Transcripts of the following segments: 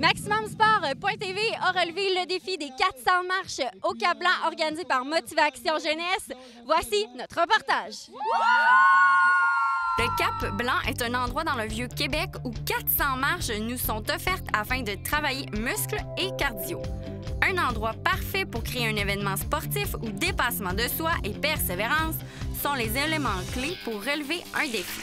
MaximumSport.tv a relevé le défi des 400 marches au Cap-Blanc organisé par Motivation Jeunesse. Voici notre reportage. Le Cap-Blanc est un endroit dans le Vieux-Québec où 400 marches nous sont offertes afin de travailler muscles et cardio. Un endroit parfait pour créer un événement sportif où dépassement de soi et persévérance sont les éléments clés pour relever un défi.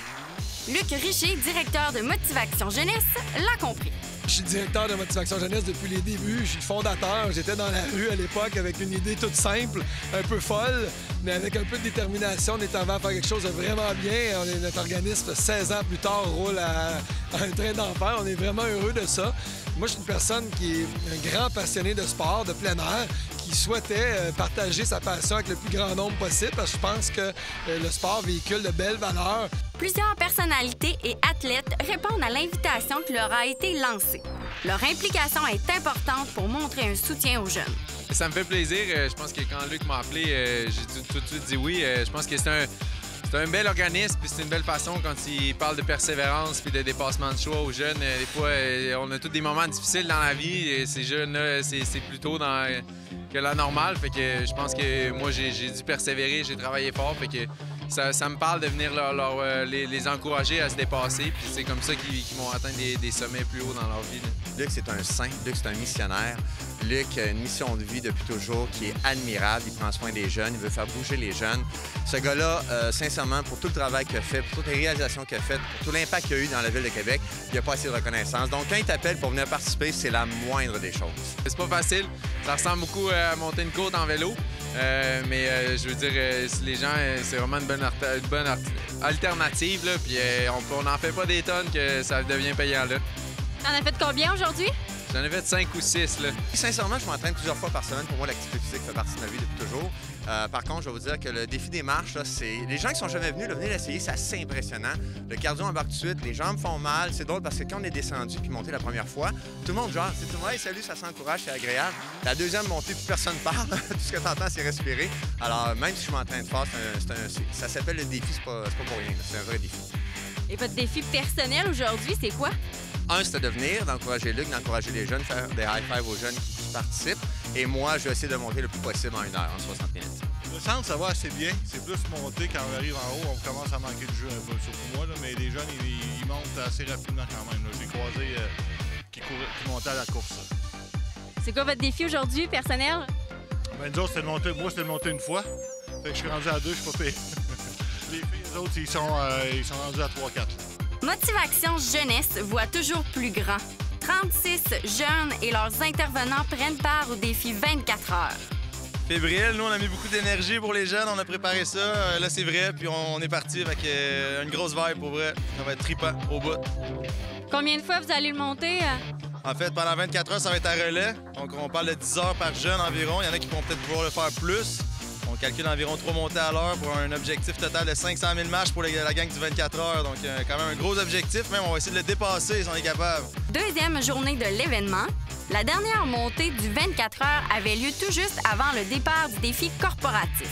Luc Richer, directeur de Motivation Jeunesse, l'a compris. Je suis directeur de Motivation Jeunesse depuis les débuts. Je suis le fondateur. J'étais dans la rue à l'époque avec une idée toute simple, un peu folle, mais avec un peu de détermination. On est arrivé à faire quelque chose de vraiment bien. Notre organisme, 16 ans plus tard, roule à un train d'enfer. On est vraiment heureux de ça. Moi, je suis une personne qui est un grand passionné de sport, de plein air, qui souhaitait partager sa passion avec le plus grand nombre possible parce que je pense que le sport véhicule de belles valeurs. Plusieurs personnalités et athlètes répondent à l'invitation qui leur a été lancée. Leur implication est importante pour montrer un soutien aux jeunes. Ça me fait plaisir. Je pense que quand Luc m'a appelé, j'ai tout de suite dit oui. Je pense que c'est un bel organisme, puis c'est une belle façon quand il parle de persévérance puis de dépassement de choix aux jeunes. Des fois, on a tous des moments difficiles dans la vie. Et ces jeunes-là, c'est plutôt que la normale. Fait que je pense que moi, j'ai dû persévérer, j'ai travaillé fort. Fait que ça me parle de venir les encourager à se dépasser. Puis c'est comme ça qu'ils vont atteindre des sommets plus hauts dans leur vie. Luc, c'est un saint. Luc, c'est un missionnaire. Luc a une mission de vie depuis toujours qui est admirable. Il prend soin des jeunes, il veut faire bouger les jeunes. Ce gars-là, sincèrement, pour tout le travail qu'il a fait, pour toutes les réalisations qu'il a faites, pour tout l'impact qu'il a eu dans la ville de Québec, il n'a pas assez de reconnaissance. Donc, quand il t'appelle pour venir participer, c'est la moindre des choses. C'est pas facile. Ça ressemble beaucoup à monter une côte en vélo. Mais je veux dire, les gens, c'est vraiment une bonne alternative. Là, puis on n'en fait pas des tonnes que ça devient payant là. T'en as fait combien aujourd'hui? J'en ai fait 5 ou 6. Là. Sincèrement, je m'entraîne plusieurs fois par semaine. Pour moi, l'activité physique fait partie de ma vie depuis toujours. Par contre, je vais vous dire que le défi des marches, c'est les gens qui sont jamais venus, venez l'essayer, c'est assez impressionnant. Le cardio embarque tout de suite, les jambes font mal. C'est drôle parce que quand on est descendu puis monté la première fois, tout le monde genre, c'est tout le monde, hey, salut, ça s'encourage, c'est agréable. La deuxième montée, plus personne parle. Tout ce que tu entends, c'est respirer. Alors, même si je m'entraîne fort, ça s'appelle le défi, c'est pas pour rien, c'est un vrai défi. Et votre défi personnel aujourd'hui, c'est quoi? Un, c'était de venir, d'encourager Luc, d'encourager les jeunes, faire des high-five aux jeunes qui participent. Et moi, je vais essayer de monter le plus possible en 1 heure, en 60 minutes. Le centre, ça va assez bien. C'est plus monter quand on arrive en haut. On commence à manquer de jeu un peu, surtout moi. Là, mais les jeunes, ils montent assez rapidement quand même. J'ai croisé qui montaient à la course. C'est quoi votre défi aujourd'hui, personnel? Ben, nous autres, c'était de monter une fois. Fait que je suis rendu à 2, je suis pas payé. Les filles, les autres, ils sont rendus à 3-4. Motivation Jeunesse voit toujours plus grand. 36 jeunes et leurs intervenants prennent part au défi 24 heures. Fébrile, nous on a mis beaucoup d'énergie pour les jeunes, on a préparé ça, là c'est vrai, puis on est parti avec une grosse vibe pour vrai. Ça va être trippant au bout. Combien de fois vous allez le monter? En fait, pendant 24 heures, ça va être à relais. Donc on parle de 10 heures par jeune environ. Il y en a qui vont peut-être pouvoir le faire plus. On calcule environ 3 montées à l'heure pour un objectif total de 500 000 marches pour la gang du 24 heures. Donc, quand même un gros objectif, même on va essayer de le dépasser si on est capable. Deuxième journée de l'événement. La dernière montée du 24 heures avait lieu tout juste avant le départ du défi corporatif.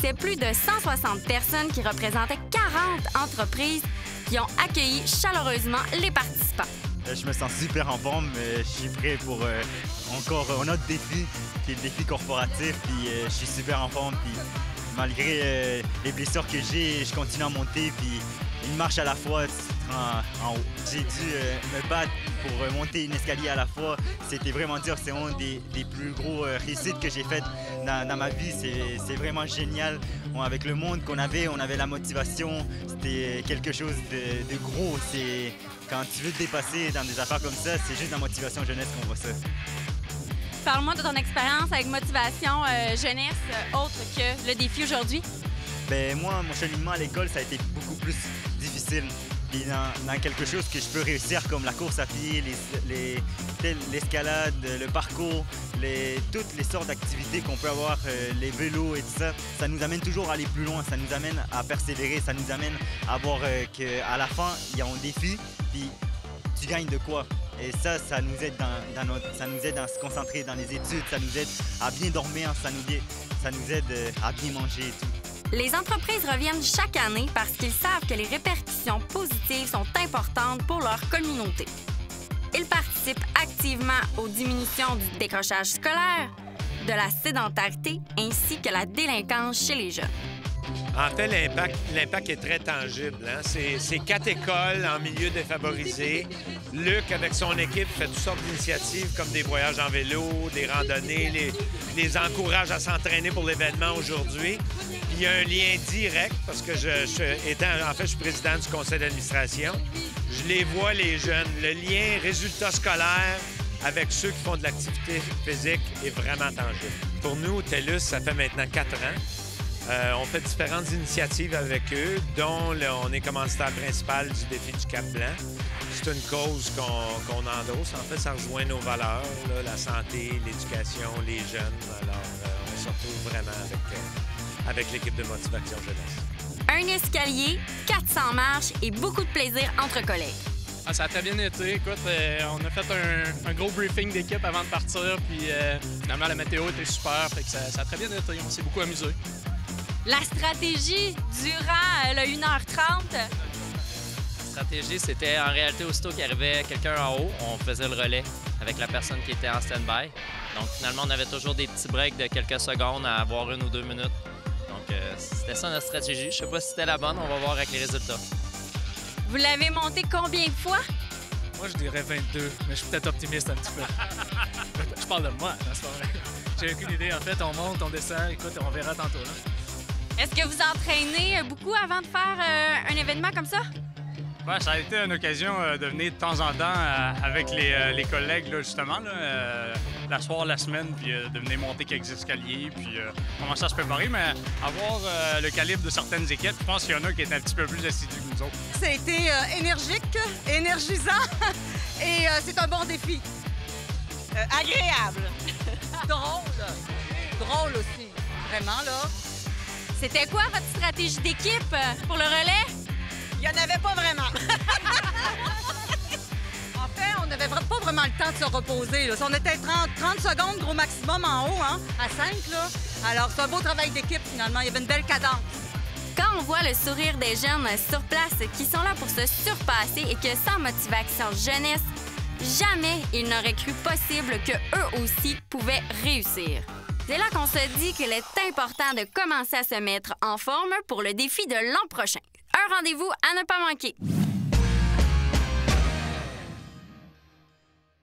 C'est plus de 160 personnes qui représentaient 40 entreprises qui ont accueilli chaleureusement les participants. Je me sens super en forme, je suis prêt pour encore un autre défi, qui est le défi corporatif, puis je suis super en forme, puis malgré les blessures que j'ai, je continue à monter, puis une marche à la fois, tu te rends en haut. J'ai dû me battre pour monter une escalier à la fois, c'était vraiment dur, c'est un des plus gros réussites que j'ai faites dans ma vie, c'est vraiment génial. Avec le monde qu'on avait, on avait la motivation, c'était quelque chose de gros. Quand tu veux te dépasser dans des affaires comme ça, c'est juste la motivation jeunesse qu'on voit ça. Parle-moi de ton expérience avec Motivation Jeunesse, autre que le défi aujourd'hui. Ben moi, mon cheminement à l'école, ça a été beaucoup plus difficile. Puis dans quelque chose que je peux réussir, comme la course à pied, l'escalade, le parcours, toutes les sortes d'activités qu'on peut avoir, les vélos et tout ça, ça nous amène toujours à aller plus loin, ça nous amène à persévérer, ça nous amène à voir qu'à la fin, il y a un défi, puis tu gagnes de quoi. Et ça nous aide ça nous aide à se concentrer dans les études, ça nous aide à bien dormir, ça nous aide à bien manger et tout. Les entreprises reviennent chaque année parce qu'ils savent que les répercussions positives sont importantes pour leur communauté. Ils participent activement aux diminutions du décrochage scolaire, de la sédentarité ainsi que la délinquance chez les jeunes. En fait, l'impact est très tangible. Hein? C'est 4 écoles en milieu défavorisé. Luc, avec son équipe, fait toutes sortes d'initiatives comme des voyages en vélo, des randonnées, les encourage à s'entraîner pour l'événement aujourd'hui. Il y a un lien direct parce que je suis président du conseil d'administration. Je les vois, les jeunes. Le lien résultat scolaire avec ceux qui font de l'activité physique est vraiment tangible. Pour nous, TELUS, ça fait maintenant 4 ans. On fait différentes initiatives avec eux, dont on est commanditaire principal du défi du Cap Blanc. C'est une cause qu'on endosse. En fait, ça rejoint nos valeurs, là, la santé, l'éducation, les jeunes. Alors, on se retrouve vraiment avec l'équipe de Motivation Jeunesse. Un escalier, 400 marches et beaucoup de plaisir entre collègues. Ah, ça a très bien été. Écoute, on a fait un gros briefing d'équipe avant de partir, puis finalement, la météo était super, fait que ça a très bien été. On s'est beaucoup amusé. La stratégie durant le 1h30. La stratégie, c'était en réalité, aussitôt qu'il arrivait quelqu'un en haut, on faisait le relais avec la personne qui était en stand-by. Donc finalement, on avait toujours des petits breaks de quelques secondes à avoir 1 ou 2 minutes. Donc c'était ça notre stratégie. Je sais pas si c'était la bonne, on va voir avec les résultats. Vous l'avez monté combien de fois? Moi, je dirais 22, mais je suis peut-être optimiste un petit peu. Je parle de moi, dans ce moment-là. J'ai aucune idée. En fait, on monte, on descend. Écoute, on verra tantôt. Là. Est-ce que vous entraînez beaucoup avant de faire un événement comme ça? Ouais, ça a été une occasion de venir de temps en temps avec les collègues, là, justement, là, l'asseoir la semaine, puis de venir monter quelques escaliers, puis commencer à se préparer. Mais avoir le calibre de certaines équipes, je pense qu'il y en a qui étaient un petit peu plus assidus que nous autres. Ça a été énergique, énergisant et c'est un bon défi. Agréable. Drôle aussi, vraiment, là. C'était quoi votre stratégie d'équipe pour le relais? Il n'y en avait pas vraiment. En fait, on n'avait pas vraiment le temps de se reposer. Là. On était 30 secondes, gros maximum en haut, hein, à 5. Là. Alors, c'est un beau travail d'équipe, finalement. Il y avait une belle cadence. Quand on voit le sourire des jeunes sur place qui sont là pour se surpasser et que sans Motivation Jeunesse, jamais ils n'auraient cru possible qu'eux aussi pouvaient réussir. C'est là qu'on se dit qu'il est important de commencer à se mettre en forme pour le défi de l'an prochain. Un rendez-vous à ne pas manquer.